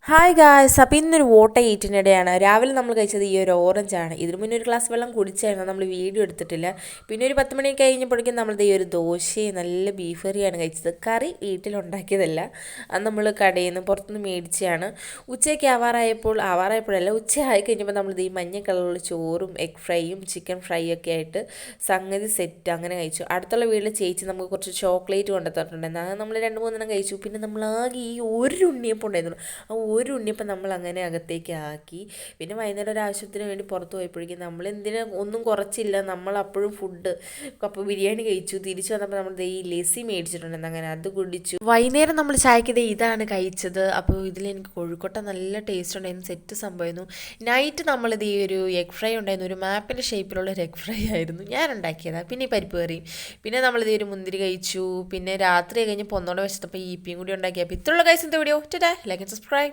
Hi guys, അപ്പോൾ ഇന്നൊരു വോട്ട ഈറ്റിനിടെയാണ്. രാവിലെ നമ്മൾ കഴിച്ചത് ഈ ഒരു ഓറഞ്ചാണ്. ഇതിന് മുന്നേ ഒരു ഗ്ലാസ് വെള്ളം കുടിച്ചായിരുന്നു, നമ്മൾ വീഡിയോ എടുത്തിട്ടില്ല. പിന്നെ ഒരു 10 മണി കഴിഞ്ഞപ്പോഴേക്കും നമ്മളിത് ഈ ഒരു ദോശയും നല്ല ബീഫ് കറിയാണ് കഴിച്ചത്. കറി വീട്ടിലുണ്ടാക്കിയതല്ല, അത് നമ്മൾ കടയിൽ നിന്ന് പുറത്തുനിന്ന് മേടിച്ചാണ്. ഉച്ചയ്ക്ക് ആവാറായപ്പോഴല്ല, ഉച്ചയായി കഴിഞ്ഞപ്പോൾ നമ്മളിത് ഈ മഞ്ഞ കളറുള്ള ചോറും എഗ് ഫ്രൈയും ചിക്കൻ ഫ്രൈ ഒക്കെ ആയിട്ട് സംഗതി സെറ്റ് അങ്ങനെ കഴിച്ചു. അടുത്തുള്ള വീട്ടിൽ ചേച്ചി നമുക്ക് കുറച്ച് ചോക്ലേറ്റ് കൊണ്ടുത്തന്നിട്ടുണ്ടായിരുന്നു, അത് നമ്മൾ 2-3 കഴിച്ചു. പിന്നെ നമ്മളാകെ ഈ ഒരു ഉണ്ണിയപ്പം ഉണ്ടായിരുന്നു. ആ ഒരു ഉണ്ണിയപ്പം നമ്മൾ അങ്ങനെ അകത്തേക്ക് ആക്കി. പിന്നെ വൈകുന്നേരം ഒരു ആവശ്യത്തിന് വേണ്ടി പുറത്ത് പോയപ്പോഴേക്കും നമ്മൾ ഒന്നും കുറച്ചില്ല, നമ്മൾ അപ്പോഴും ഫുഡ് കപ്പ് ബിരിയാണി കഴിച്ചു. തിരിച്ചു വന്നപ്പോൾ നമ്മൾ ഈ ലസ്സി മേടിച്ചിട്ടുണ്ടായിരുന്നു, അങ്ങനെ അത് കുടിച്ചു. വൈകുന്നേരം നമ്മൾ ചായക്ക് ഇതാണ് കഴിച്ചത്. അപ്പോൾ ഇതിലെനിക്ക് കോഴിക്കോട്ട നല്ല ടേസ്റ്റ് ഉണ്ടായിരുന്നു, സെറ്റ് സംഭവമായിരുന്നു. നൈറ്റ് നമ്മളിത് ഈ ഒരു എഗ് ഫ്രൈ ഉണ്ടായിരുന്നു, ഒരു മാപ്പിൻ്റെ ഷേപ്പിലുള്ള ഒരു എഗ് ഫ്രൈ ആയിരുന്നു ഞാൻ ഉണ്ടാക്കിയതാണ്. പിന്നെ ഈ പരിപ്പ് കറിയും, പിന്നെ നമ്മളിത് ഒരു മുന്തിരി കഴിച്ചു. പിന്നെ രാത്രി കഴിഞ്ഞ് പൊന്നോടെ വെച്ചപ്പോൾ ഈ ഇപ്പിയും കൂടി ഉണ്ടാക്കി. അപ്പോൾ ഇത്രയുള്ള കഴിച്ചത് വീഡിയോ. Like and subscribe.